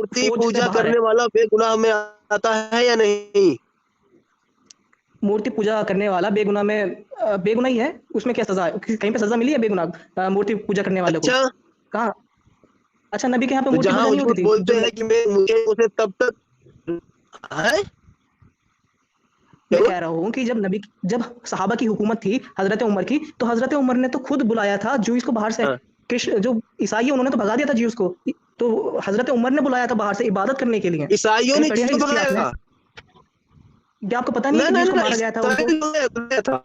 मूर्ति पूजा करने वाला बेगुनाह में आता है या नहीं? मूर्ति पूजा करने वाला बेगुनाह में बेगुनाह ही है। उसमें क्या सजा है? कहीं पे सजा मिली है बेगुनाह मूर्ति पूजा करने वाले को? अच्छा, कहाँ? अच्छा, नबी के यहाँ पे तो मूर्ति जहां पूजा वो नहीं झूठ होती थी बोलते जो हैं कि मुझे उसे तब तक है। मैं कह रहा हूँ कि जब सहाबा की हुकूमत थी हजरत उमर की, तो हजरत उमर ने तो खुद बुलाया था ज्यूस को बाहर से। हाँ। कृष्ण जो ईसाई है उन्होंने तो भगा दिया था ज्यूस को, तो हजरत उमर ने बुलाया था बाहर से इबादत करने के लिए। ईसाइयों कहीं ने पढ़ी है जिसको हिस्ट्री भगाया आपने? था? क्या आपको पता नहीं है ना कि ना ज्यूस को ना, मारा गया था उनको? ईसाइयों ने भगाया था।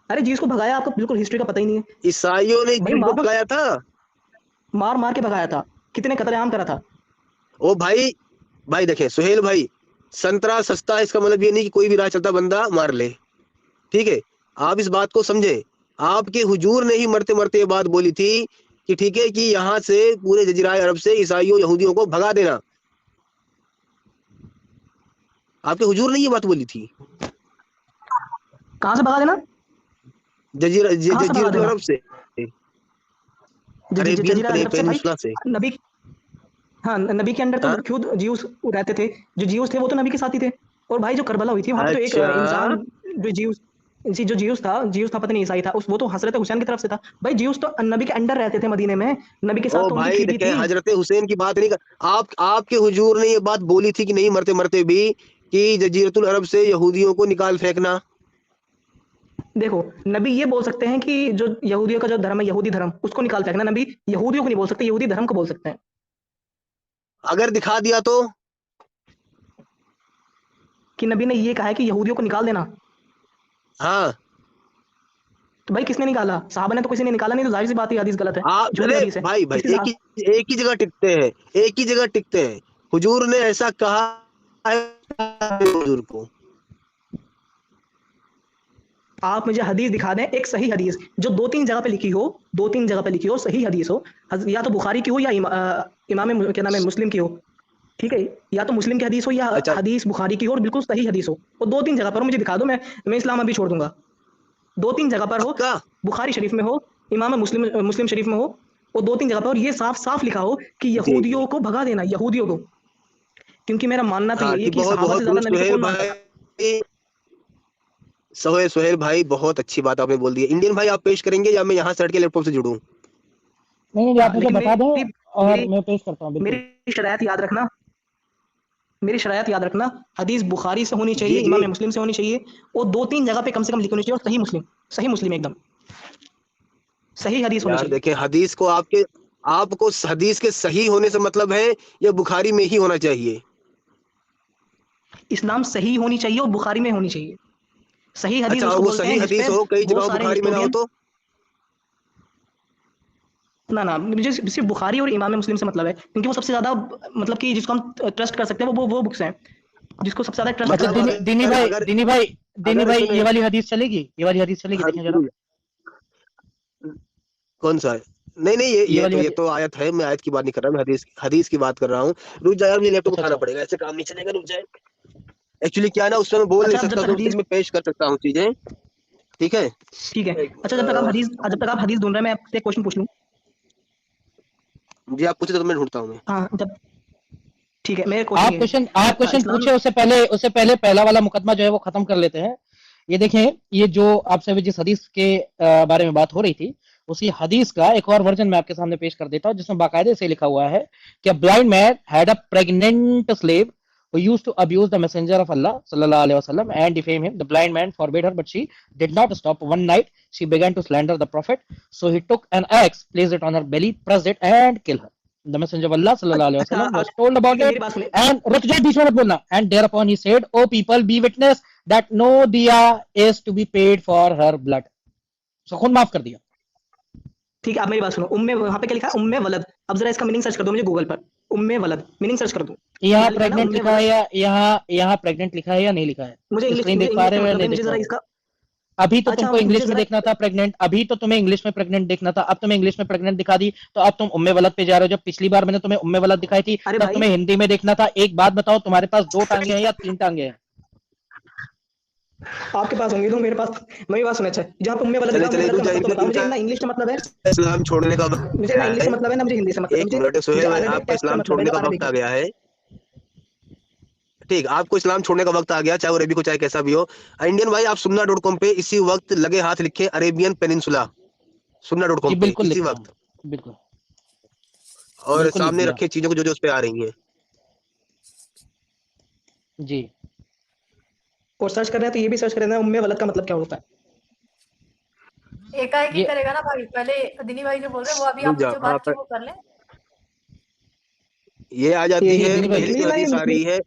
अरे ज्यूस को भगाया, आपको बिल्कुल हिस्ट्री का पता ही नहीं है ईसाइयों ने भाई। जिसको मार भगाया था। मार मार के भगाया था, कितने कत्लेआम करा था। ओ भाई, भाई देखें सुहेल भाई, संतरा सस्ता है इसका मतलब ये नहीं कि कोई भी राह चलता बंदा मार ले। ठीक है, आप इस बात को समझे। आपके हुजूर ने ही मरते मरते ये बात बोली थी कि ठीक है कि यहाँ से पूरे जजीराए अरब से ईसाइयों यहूदियों को भगा देना। आपके हुजूर ने ये बात बोली थी। कहाँ से भगा देना? कहाँ से भगा जजीरतुल देना? अरब से, अरेबियन जजीरा अरब से भाई। पेनिनसुला से। नबी हाँ, नबी के अंडर तो हाँ, खुद ज्यूस रहते थे। जो ज्यूस थे वो तो नबी के साथ ही थे। और भाई जो करबला हुई थी वहां पे तो एक अच्छा। इंसान जो ज्यूस था पता नहीं ईसाई था, उस वो तो हजरत हुसैन की तरफ से था भाई। ज्यूस तो नबी के अंडर रहते थे मदीने में, नबी के साथ ओ तो उनकी भाई ट्रीटी देखें, थी। हजरत हुसैन की बात नहीं कर, आपके हुजूर ने ये बात बोली थी कि नहीं मरते मरते भी, कि जजीरतुल अरब से यहूदियों को निकाल फेंकना। देखो, नबी ये बोल सकते हैं कि जो यहूदियों का जो धर्म है यहूदी धर्म, उसको निकाल फेंकना। नबी यहूदियों को नहीं बोल सकते, यहूदी धर्म को बोल सकते हैं। अगर दिखा दिया तो? कि नबी ने ये कहा है कि यहूदियों को निकाल देना। हाँ। तो भाई किसने निकाला? साहबा ने तो किसी ने निकाला नहीं, तो जाहिर सी बात है हदीस गलत है, आप झूठी अरे हदीस है। भाई भाई, किसी साहब एक ही जगह टिकते हैं, एक ही जगह टिकते हैं। हुजूर ने ऐसा कहा है हुजूर को। आप मुझे हदीस दिखा दें, एक सही हदीस जो दो तीन जगह पे लिखी हो, दो तीन जगह पे लिखी हो, सही हदीस हो। या तो बुखारी की हो या इमाम क्या नाम है मुस्लिम की हो। ठीक है, या तो मुस्लिम की हदीस हो या अच्छा, हदीस बुखारी की हो और बिल्कुल सही हदीस हो। और दो तीन जगह पर हो, मुझे दिखा दो, मैं इस्लाम अभी छोड़ दूंगा। दो तीन जगह पर हो, पक्का? बुखारी शरीफ में हो, इमाम मुस्लिम मुस्लिम शरीफ में हो, और दो तीन जगह पर और ये साफ साफ लिखा हो कि जी जी। यहूदियों को भगा देना, यहूदियों को। क्योंकि मेरा मानना तो हाँ यही है जी, कि बहुत सहाबा से बहुत ज्यादा दुरुस्त नबी को सुहेल कौन मानता था। भाई। सोहेल सोहेल भाई, बहुत अच्छी बात आपने बोल दी है। इंडियन भाई, आप पेश करेंगे या मैं यहाँ से हट के लैपटॉप से जुड़ूं? नहीं नहीं, आप हाँ, मुझे लेकिन बता दें और मेरी मैं पेश करता हूँ, बिल्कुल। मेरी शरायत याद रखना, मेरी शरायत याद रखना। हदीस बुखारी से होनी चाहिए, जी जी। इमाम मुस्लिम से होनी चाहिए, और दो तीन जगह पे कम से कम लिखी होनी चाहिए, और सही मुस्लिम एकदम सही हदीस होनी यार चाहिए। देखें, हदीस को आपको हदीस के सही होने से मतलब है या बुखारी में ही होना चाहिए? इस्लाम सही होनी चाहिए और बुखारी में होनी चाहिए। सही हदीस अच्छा, और उसको वो बोलते सही हैं जिस हदीस पे हो, कई बहुत जगह सारे बुखारी में ना हो हिस्टोरियन। तो? ना ना, मुझे सिर्फ बुखारी और इमाम मुस्लिम से मतलब है, क्योंकि वो सबसे ज्यादा मतलब कि जिसको हम ट्रस्ट कर सकते हैं वो बुक्स हैं जिसको सबसे ज्यादा ट्रस्ट अच्छा, किया मतलब जाता है। अगर अगर दीनी अगर भाई, सुने। ये वाली हदीस चलेगी? ये वाली हदीस चलेगी, हाँ देखें जरा। कौन सा है? नहीं नहीं, ये ये ये वाली तो ये हदीस। तो आयत है, मैं आयत की बात नहीं कर रहा, मैं हदीस हदीस की बात कर रहा हूँ। रुक जा यार, मुझे लैपटॉप अच्छा उठाना अच्छा। पड़ेगा, ऐसे काम नहीं चलेगा, रुक जाए। एक्चुअली क्या है ना, उस समय मैं बोल नहीं अच्छा, आप जब सकता, तक तो सिर्फ हदीस मैं पेश कर सकता हूँ चीजें। ठीक है। ठीक है। अच्छा, जब तक आप हदीस ढूंढ रहे हैं, मैं आपसे एक क्वेश्चन पूछ लूँ? जी, आप पूछे तो मैं ढूंढता हूँ मैं। हाँ, जब ठीक है, मेरा क्वेश्चन ये है आप जब क्वेश्चन इस्लाम। पूछे, उससे पहले पहला वाला मुकदमा जो है वो खत्म कर लेते हैं। ये देखें, ये जो आपसे अभी जिस हदीस के बारे में बात हो रही थी, उसी हदीस का एक और वर्जन मैं आपके सामने पेश कर देता हूँ, जिसमें बाकायदे से लिखा हुआ है कि blind man had a pregnant slave who used to abuse the messenger of Allah sallallahu alaihi wasallam and defame him. The blind man forbade her, but she did not stop. One night she began to slander the prophet, so he took an axe, placed it on her belly, pressed it and killed her. The messenger of Allah sallallahu alaihi अच्छा, wasallam was told ठीक about है, it, मेरी बात सुनिए। and रुक जाए, बीच में मत बोलना, and thereupon he said, "O people, be witness that no diya is to be paid for her blood." So खून माफ कर दिया। ठीक है, आप मेरी बात सुनो। उम्मे वहां पे क्या लिखा है? उम्मे वलद। अब जरा इसका मीनिंग सर्च कर दो मुझे गूगल पर। उम्मे वलद मीनिंग सर्च कर दो। यहाँ यहाँ लिखा है ना प्रेग्नेंट उम्मे लिखा है वलद। या यहाँ प्रेग्नेंट लिखा है या नहीं लिखा है? स्क्रीन देख पा इंग्लिश रहे में हो या मतलब है, नहीं मुझे देख पा जरा रहे हो? इसका। अभी तो अच्छा, तुमको मुझे इंग्लिश में जरा। देखना था प्रेग्नेंट, अभी तो तुम्हें इंग्लिश में प्रेग्नेंट देखना था, अब तुम्हें इंग्लिश में प्रेग्नेंट दिखा दी, तो अब तुम उम्मे वलद पे जा रहे हो। जब पिछली बार मैंने तुम्हें उम्मे वलद दिखाई थी, अरे तब भाई, तुम्हें हिंदी में देखना था। एक बात बताओ, तुम्हारे पास दो टांगे हैं या तीन टांगे हैं? आपके पास होंगे तो मेरे पास, मेरी बात सुने। अच्छा, जहाँ पे उम्मे वाला चले लिखा चले उम्मे रुक वाला का जाए, मतलब तो बताओ मुझे, इनका ना इंग्लिश में मतलब है, इस्लाम छोड़ने का वक्त मुझे ना आया इंग्लिश है। में मतलब है ना मुझे हिंदी से मतलब है, एक मुझे मिनट जो सुहेल भाई, अरेबिक आपका टेक्स्ट से इस्लाम मतलब है, छोड़ने जो का वक्त अरेबिक आ है। गया है। ठीक, आपको इस्लाम छोड़ने का वक्त आ गया, चाहे वो अरेबिक हो चाहे कैसा भी हो। इंडियन भाई, आप सुन्ना.com पे इसी वक्त लगे हाथ लिखे अरेबियन पेनिनसुला, जी सुन्ना.com पे बिल्कुल इसी लिख रहा हूँ, वक्त, बिल्कुल और बिल्कुल लिख सामने दिया। रखे चीजों को जो जो उस पे आ रही हैं। जी और सर्च कर रहे हैं तो ये भी सर्च कर रहे हैं उम्मे वलद का मतलब क्या होता है। एकाएक ही ये करेगा ना भाई, पहले दिनी भाई जो बोल रहे हैं वो अभी रुक आप जाओ जो बात की आप, वो कर लें। ये आ जाती ये है, दिनी भाई, पहली निकली जो ना ये हदीस आ निकली, रही है,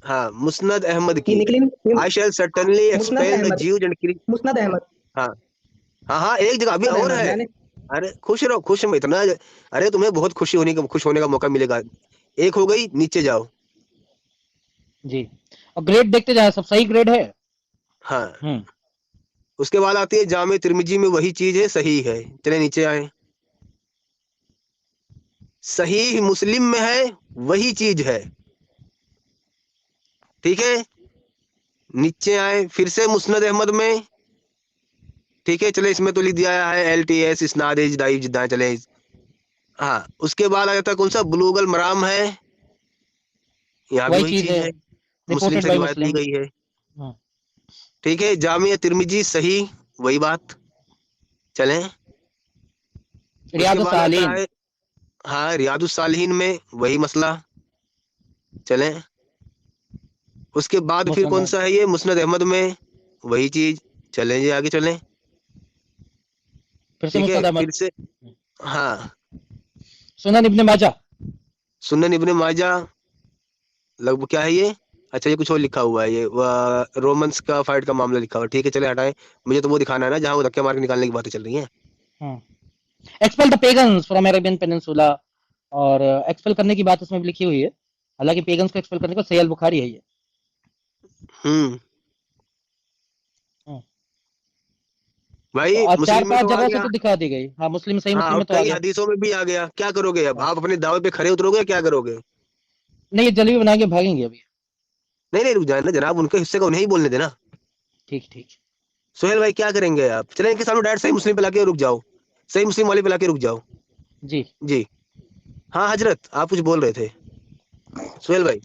हाँ, मुस्नद अहमद ये की, निकली ये आई शैल सर्टनली मुस्नद एक्सपेल द अहमद, ज्यूज एंड, मुस्नद अहमद, हाँ हाँ हाँ, एक जगह अभी मुस्नद और अहमद है। मैंने, अरे खुश रहो, खुश में इतना, अरे तुम्हें बहुत खुश होने का मौका मिलेगा। एक हो गई, नीचे जाओ। जी और ग्रेड देखते जाए, सब सही ग्रेड है। हाँ, हम्म उसके बाद आती है जामे तिर्मिजी में वही चीज है, सही है। चले नीचे आए, सही मुस्लिम में है वही चीज है। ठीक है, नीचे आए फिर से मुस्नद अहमद में। ठीक है, चले इसमें तो लिख दिया है LTS इस्नाद दाइफ जिद्दां, चले। हाँ, उसके बाद आ जाता है कौन सा, बुलूगल मराम है, यहाँ भी वही वही चीज चीज है, है, मुस्लिम रिपोर्टेड से बाय रिवायत ली मुस्लिम। गई है। ठीक है, जामिया तिर्मिजी सही, वही बात। चलें, उसके रियादुस बाद आता सालीन। है, हाँ, रियादुस सालिहीन में वही मसला। चलें, उसके बाद फिर कौन मुसन्नद, सा है, ये मुस्नद अहमद में वही चीज। चलें जी, आगे चलें। फिर से ठीक है, मुस्नद फिर अहमद, से, हाँ, सुनन इब्ने माजा। सुनन इब्ने माजा, लगभग क्या है ये, अच्छा ये कुछ और लिखा हुआ है, ये रोमन्स का फाइट का मामला लिखा हुआ है। ठीक है, चले हटाएं, मुझे तो वो दिखाना है ना जहाँ वो धक्के मार के निकालने की बातें चल रही हैं। Expel the pagans from Arabian peninsula, और एक्सपेल करने की बात उसमें भी लिखी हुई है, हालांकि पेगन्स को एक्सपेल करने को सही अल बुखारी है ये। हम्म, हम्म, तो भाई और चार मुस्लिम में पांच तो आ जगहों से गया। तो दिखा दी गई, हाँ मुस्लिम, सही हाँ, मुस्लिम और में तो आ कई गया। हदीसों में भी आ गया। क्या करोगे अब, हाँ। आप अपने दावे पे खरे उतरोगे, क्या करोगे? नहीं, ये जलेबी बना के भागेंगे अभी। नहीं नहीं, रुक जाए ना जनाब, उनके हिस्से को उन्हें ही बोलने देना। ठीक ठीक। सोहेल भाई क्या करेंगे आप, चले इनके सामने डायरेक्ट सही मुस्लिम पे लाके रुक जाओ, सही मुस्लिम वाले पे लाके रुक जाओ। जी जी, हाँ हजरत, आप कुछ बोल रहे थे सोहेल भाई।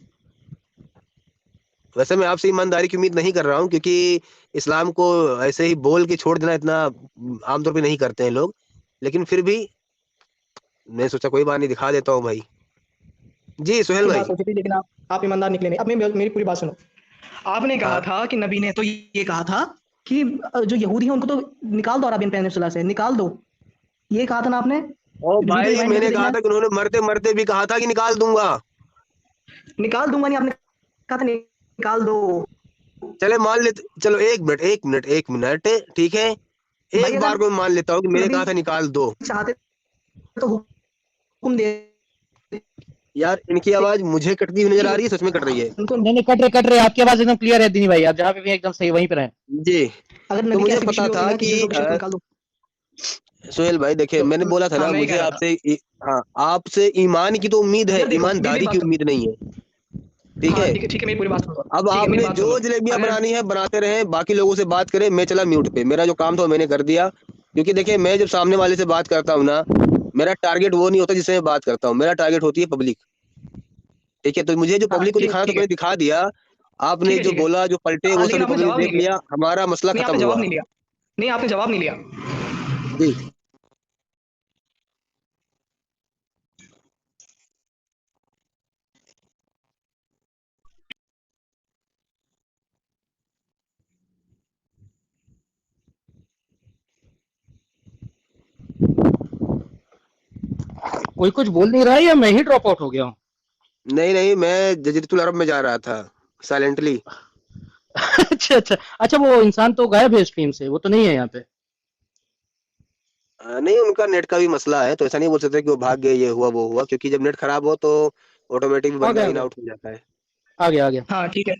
वैसे मैं आपसे ईमानदारी की उम्मीद नहीं कर रहा हूँ, क्योंकि इस्लाम को ऐसे ही बोल के छोड़ देना इतना आमतौर पे नहीं करते हैं लोग, लेकिन फिर भी मैं सोचा कोई बात नहीं, दिखा देता हूँ भाई। जी सोहेल की भाई। बात सोची थी, लेकिन आप ईमानदार निकले नहीं। अब मेरी पूरी बात सुनो। आपने कहा हाँ, था कि नबी ने तो ये कहा था कि जो यहूदी हैं उनको तो निकाल दो अरबियन पेनिनसुला से, निकाल दो, ये कहा था ना आपने। ओ वीडियो भाई, रिवाइंड करके मैंने कहा देखना था कि उन्होंने मरते मरते भी कहा था कि निकाल दूंगा। है। निकाल दूंगा नहीं, आपने कहा था निकाल दो। चले मान लेते, चलो एक मिनट एक मिनट एक मिनट, ठीक है, भाई एक अगर बार को मैं मान लेता हूँ कि मैंने नबी कहा था निकाल दो। चाहते तो हुक्म दे यार इनकी आवाज मुझे कटती हुई नजर आ रही है, सच में कट रही है। उनको। नहीं नहीं, कट रहे, आपकी आवाज एकदम क्लियर है दिनी भाई, आप जहाँ पे भी हैं, एकदम सही वहीं पे रहें। जी, अगर तो नबी की मुझे ऐसी विश पता भी होती था ना कि कि जिन लोग को निकाल दो, सोहेल भाई देखिए, तो मैंने बोला था हाँ ना, मैं ही कह मुझे रहा था। आपसे हाँ, आपसे ईमान की तो उम्मीद है, यार देखो मेरी ईमानदारी की बात उम्मीद नहीं है। ठीक हाँ है, ठीक है मेरी पूरी बात सुनो। अब ठीक है मेरी आपने बात जो सुनो। जलेबियां अगर बनानी है बनाते रहे, बाकी लोगों से बात करें, मैं चला म्यूट पे, मेरा जो काम था वो मैंने कर दिया। क्योंकि देखिए, मैं जब सामने वाले से बात करता हूँ ना, मेरा टारगेट वो नहीं होता जिससे मैं बात करता हूँ, मेरा टारगेट होती है पब्लिक। ठीक है, तो मुझे जो हाँ पब्लिक को ठीक दिखाना था ठीक है मैंने दिखा दिया। आपने जो ठीक है बोला, जो पलटे, वो लेकिन सभी आपने पब्लिक ने जवाब नहीं देख लिया। लिया, हमारा मसला नहीं खत्म आपने जवाब हुआ। नहीं लिया। नहीं आपने जवाब नहीं लिया। जी, कोई कुछ बोल नहीं रहा है या मैं ही ड्रॉप आउट हो गया हूँ? नहीं नहीं, मैं जजीरतुल अरब में जा रहा था साइलेंटली। अच्छा अच्छा अच्छा, वो इंसान तो गायब है स्ट्रीम से, वो तो नहीं है यहाँ पे। नहीं, उनका नेट का भी मसला है, तो ऐसा नहीं बोल सकते कि वो भाग गए, ये हुआ वो हुआ, क्योंकि जब नेट खराब हो तो ऑटोमेटिक भी आ बंदा गया आ इन गया आउट हो जाता है। आ गया आ गया। हाँ ठीक है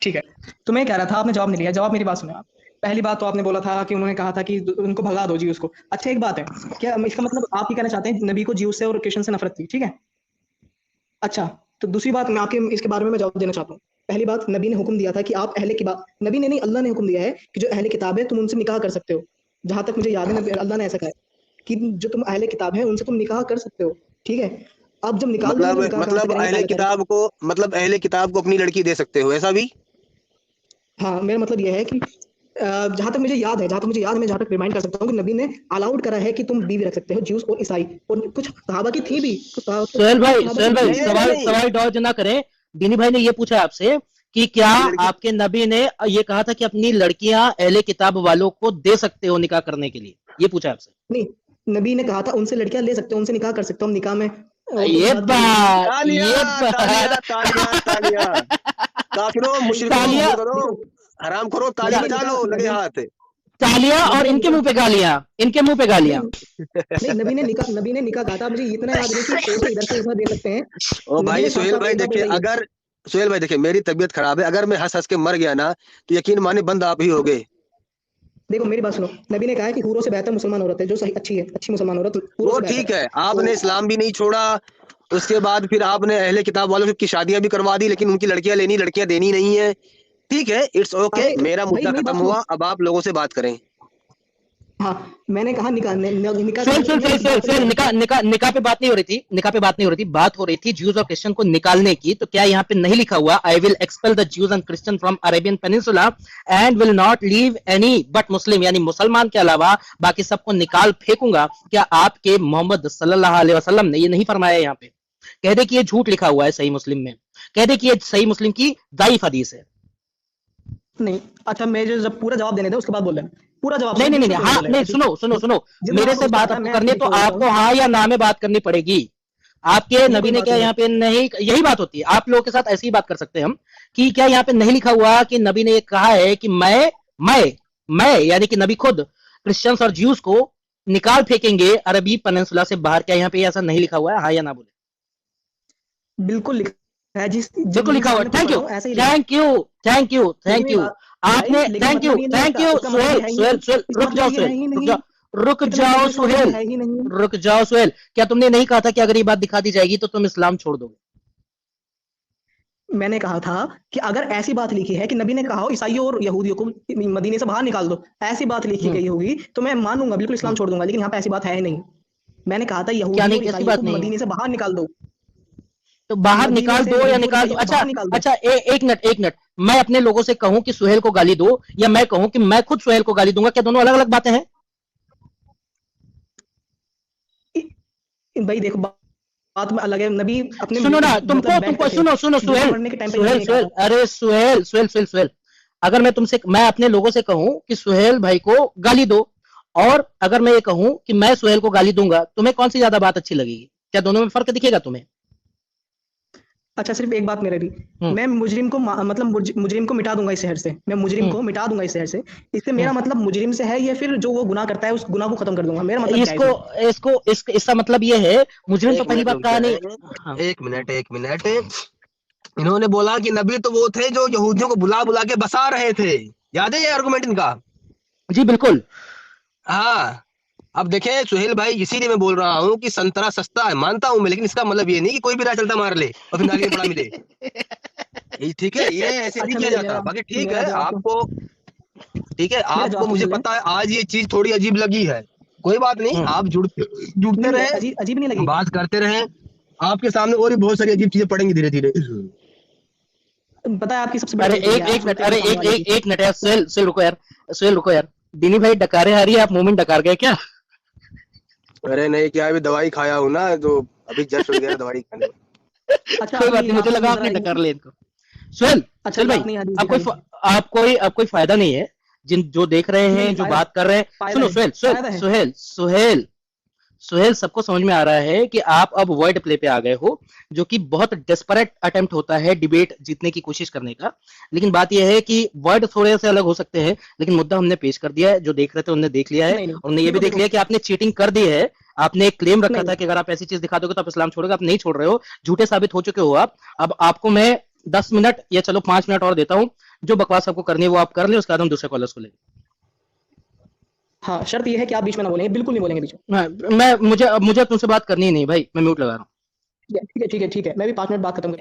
ठीक है। तो मैं कह रहा था आपने जवाब नहीं लिया। जवाब मेरी बात सुने आप। पहली बात तो आपने बोला था कि उन्होंने कहा था कि उनको भगा दो जी उसको। अच्छा एक बात है, क्या इसका मतलब आप ये कहना चाहते हैं नबी को जीव से और क्रिश्चियन से नफरत थी, ठीक है। अच्छा, तो दूसरी बात मैं आपके इसके बारे में मैं जवाब देना चाहता हूँ। पहली बात, नबी ने हुक्म दिया था कि आप अहले किताब, नबी ने नहीं, अल्लाह ने हुक्म दिया है कि जो अहले किताब है तुम उनसे निकाह कर सकते हो। जहां तक मुझे याद है अल्लाह ने ऐसा कहा है कि जो तुम अहले किताब है उनसे तुम निकाह कर सकते हो, ठीक है। अब जब निकाल देंगे तो निकाह कहाँ से करेंगे? अहले किताब को, मतलब अहले किताब को अपनी लड़की दे सकते हो, ऐसा भी? हाँ, मेरा मतलब यह है कि जहां तक मुझे याद है, मैं जहां तक रिमाइंड कर सकता हूँ कि नबी ने अलाउड करा है कि तुम बीवी रख सकते हो, ज्यूस और ईसाई, और कुछ सहाबा की थी भी। सोहेल भाई नहीं, सवाल नहीं। सवाल डॉज ना करें। दीनी भाई ने ये पूछा आपसे कि क्या आपके नबी ने ये कहा था कि अपनी लड़कियां अहले किताब वालों को दे सकते हो निकाह करने के लिए, ये पूछा आपसे? नहीं, नबी ने कहा था उनसे लड़कियां ले सकते हो, उनसे निकाह कर सकते हो, हम निकाह में ये बात तालियां तालियां तालियां। काफिरों, मुशरिकों, तालियां मुर्दों करो, हराम करो, तालियां बजा लो, लगे हाथ। तालियां, और इनके मुंह पे गालियां, इनके मुंह पे गालियां। नहीं, नबी ने निकाह कहा था, मुझे इतना याद नहीं कि पैसे इधर से उधर दे सकते हैं। ओ भाई, साफ सुहेल साफ भाई एक बात देखिए, बताइए। अगर सुहेल भाई देखिए, मेरी तबीयत खराब है, अगर मैं हंस हंस के मर गया ना तो यकीन माने बंद आप ही हो गए। देखो मेरी बात सुनो, नबी ने कहा है कि हूरों से बेहतर मुसलमान औरत है जो सही अच्छी है, अच्छी मुसलमान औरत हूरों वो से बेहतर ठीक है, तो आपने इस्लाम भी नहीं छोड़ा, उसके बाद फिर आपने अहले किताब वालों की शादियां भी करवा दी, लेकिन उनकी लड़कियां लेनी, लड़कियां देनी नहीं है। ठीक है, इट्स ओके, अरे मेरा भाई मुद्दा मेरी बात खत्म सुनो। हुआ, अब आप लोगों से बात करें। हाँ, मैंने कहा निकाह निकाह सुन करने के सुन लिए सुन एक सुन बात सुन निकाह निकाह निकाह पे बात नहीं हो रही थी, निकाह पे बात नहीं हो रही थी, बात हो रही थी ज्यूज और क्रिश्चियन को निकालने की। तो क्या यहाँ पे नहीं लिखा हुआ I will expel the Jews and Christian from Arabian peninsula and will not leave any but Muslim, यानी मुसलमान के अलावा बाकी सबको निकाल फेंकूंगा? क्या आपके मोहम्मद सल्लल्लाहु अलैहि वसल्लम ने ये नहीं फरमाया? यहाँ पे कह दे कि ये झूठ लिखा हुआ है सही मुस्लिम में, कह दे कि ये सही मुस्लिम की दाइफ हदीस है। नहीं। अच्छा, मैं जो जब पूरा जवाब देने दे उसके बाद बोल लेना, पूरा जवाब नहीं सुनो, नहीं नहीं बीच में हाँ बोलेगा नहीं, अभी। सुनो सुनो सुनो, जितना मेरे आपको से गुस्सा आ बात रहा है, आपको मैं करनी है आपको तो लिख के देता आपको हूँ। हाँ या ना में बात करनी पड़ेगी। आपके ये नबी कोई ने बात क्या नहीं यहाँ है। पे नहीं, यही बात होती है, आप लोगों के साथ ऐसी बात कर सकते हैं हम कि क्या यहाँ पे नहीं लिखा हुआ कि नबी ने ये कहा है कि मैं यानी कि नबी खुद क्रिश्चियंस और ज्यूज को निकाल फेंकेंगे अरबी पेनिनसुला से बाहर? क्या यहाँ पे ऐसा नहीं लिखा हुआ है, हाँ या ना बोले? बिल्कुल लिखा है, जिस जब बिल्कुल जिस लिखा हुआ हिसाब है। में तुम थैंक पढ़ यू रहा हूँ ऐसे ही लिखा है। थैंक यू थैंक यू लेकिन थैंक ये यू। बात आपने भाई, लेकिन मतलब ये नहीं थैंक इसका, यू इसका मतलब सुहेल ये है ही सुहेल नहीं, सुहेल, इसका रुक मतलब जाओ ये है सुहेल, ही रुक नहीं, जाओ, रुक इतना जाओ लंबा इसका मतलब सुहेल, है ही नहीं। रुक जाओ सुहेल। क्या तुमने नहीं कहा था कि अगर ये बात दिखा दी जाएगी तो तुम इस्लाम छोड़ दोगे? मैंने कहा था कि अगर ऐसी बात लिखी है कि नबी ने कहा हो ईसाइयों और यहूदियों को मदीने से बाहर निकाल दो, ऐसी बात लिखी हम्म गई होगी तो मैं मानूंगा, बिल्कुल इस्लाम हम्म। छोड़ दूंगा, लेकिन यहाँ पे ऐसी बात है ही नहीं। मैंने कहा था क्या यहूदियों नहीं, और कैसी ईसाइयों को बात नहीं है? मदीने से बाहर निकाल दो, तो बाहर मदीने निकाल से दो या यहूदियों और निकाल दो, ईसाइयों को अच्छा बाहर निकाल दो। अच्छा, एक मिनट, मैं अपने लोगों से कहूं कि सुहेल को गाली दो, या मैं कहूं कि मैं खुद सुहेल को गाली दूंगा, क्या दोनों अलग अलग बातें हैं? भाई देखो, बात में अलग है, नबी अपने सुनो ना, मतलब बैठ तुमको कर थे, सुनो सुनो नबी सुहेल मरने के टाइम पे नबी सुहेल ने कहा सुहेल, था। अरे सुहेल, अगर मैं अपने लोगों से कहूं कि सुहेल भाई को गाली दो, और अगर मैं ये कहूं कि मैं सुहेल को गाली दूंगा, तुम्हें कौन सी ज्यादा बात अच्छी लगेगी? क्या दोनों में फर्क दिखेगा तुम्हें? अच्छा, सिर्फ एक बात मेरे भी, हम्म मैं मुजरिम को मतलब मुजरिम को मिटा दूंगा इस शहर से, मैं मुजरिम हम्म को मिटा दूंगा इस शहर से। इससे हम्म। मेरा मतलब मुजरिम से है, या फिर जो वो गुनाह करता है उस गुनाह को खत्म कर दूंगा, मेरा मतलब क्या है इसको इसमें? इसका मतलब ये है, मुजरिम तो एक पहली मिनट बात रुक कहा नहीं। जाए, हाँ एक मिनट। इन्होंने बोला कि नबी तो वो थे जो यहूदियों को बुला बुला के बसा रहे थे, याद है ये आर्गुमेंट इनका? जी बिल्कुल। हाँ। अब देखें सुहेल भाई, इसीलिए मैं बोल रहा हूँ कि संतरा सस्ता है, मानता हूँ मैं, लेकिन इसका मतलब ये नहीं कि कोई भी राह चलता मार ले और फिर नाली में पड़ा मिले। ये ठीक है, ये ऐसे नहीं अच्छा, किया मेरे जाता। मेरा बाकी ठीक मेरा है जवाब तो आपको, ठीक है मेरा आपको, जवाब तो मुझे सुन ले। पता है आज ये चीज थोड़ी अजीब लगी है, कोई बात नहीं, हम्म। आप जुड़ते जुड़ते नहीं, रहे, अजीब अजीब नहीं लगी। बात करते रहे, आपके सामने और भी बहुत सारी अजीब चीजें पड़ेंगी धीरे धीरे। पता है आपकी सबसे बड़ी अरे गलती क्या एक है, आप एक मिनट, सुनते नहीं अरे सामने वाले की। एक मिनट यार, सुहेल रुको यार, सुहेल रुको यार। दीनी भाई डकारे आ रही है, आप मुंह में डकार गए क्या? अरे नहीं, क्या अभी दवाई खाया हूँ ना, तो अभी जस्ट हो गया दवाई खाने में। अच्छा, कोई बात अपनी नहीं, मुझे आपने लगा जरा आपने डकार लिया इनको। सुहेल, अच्छा, सुहेल ये भाई, आपने हदीस अब कोई दिखाई। अब कोई फायदा नहीं है, जिन जो देख रहे नहीं हैं, नहीं, जो फायदा बात कर रहे हैं। फायदा सुनो है, सुहेल सुहेल फायदा है। सुहेल सुहेल सुहेल, सबको समझ में आ रहा है कि आप अब वर्ड प्ले पे आ गए हो, जो कि बहुत डेस्परेट अटेम्प्ट होता है डिबेट जीतने की कोशिश करने का। लेकिन बात यह है कि वर्ड थोड़े से अलग हो सकते हैं, लेकिन मुद्दा हमने पेश कर दिया है, जो देख रहे थे उन्होंने देख लिया है, नहीं नहीं, और उन्होंने ये भी देखो देख देखो, लिया कि आपने चीटिंग कर दी है। आपने एक क्लेम रखा नहीं था कि अगर आप ऐसी चीज दिखा दोगे तो आप इस्लाम छोड़ोगे, आप नहीं छोड़ रहे हो, झूठे साबित हो चुके हो आप। अब आपको मैं 10 मिनट या चलो 5 मिनट और देता हूं, जो बकवास आपको करनी है वो आप कर ले, उसके बाद हम दूसरे कॉलर्स को लेंगे। हाँ, शर्त ये है कि आप बीच में ना बोलेंगे, बिल्कुल नहीं बोलेंगे बीच में। मुझे तुमसे बात करनी ही नहीं भाई, मैं म्यूट लगा रहा हूँ। ठीक है, ठीक है, ठीक है, ठीक है, मैं भी 5 मिनट बात खत्म कर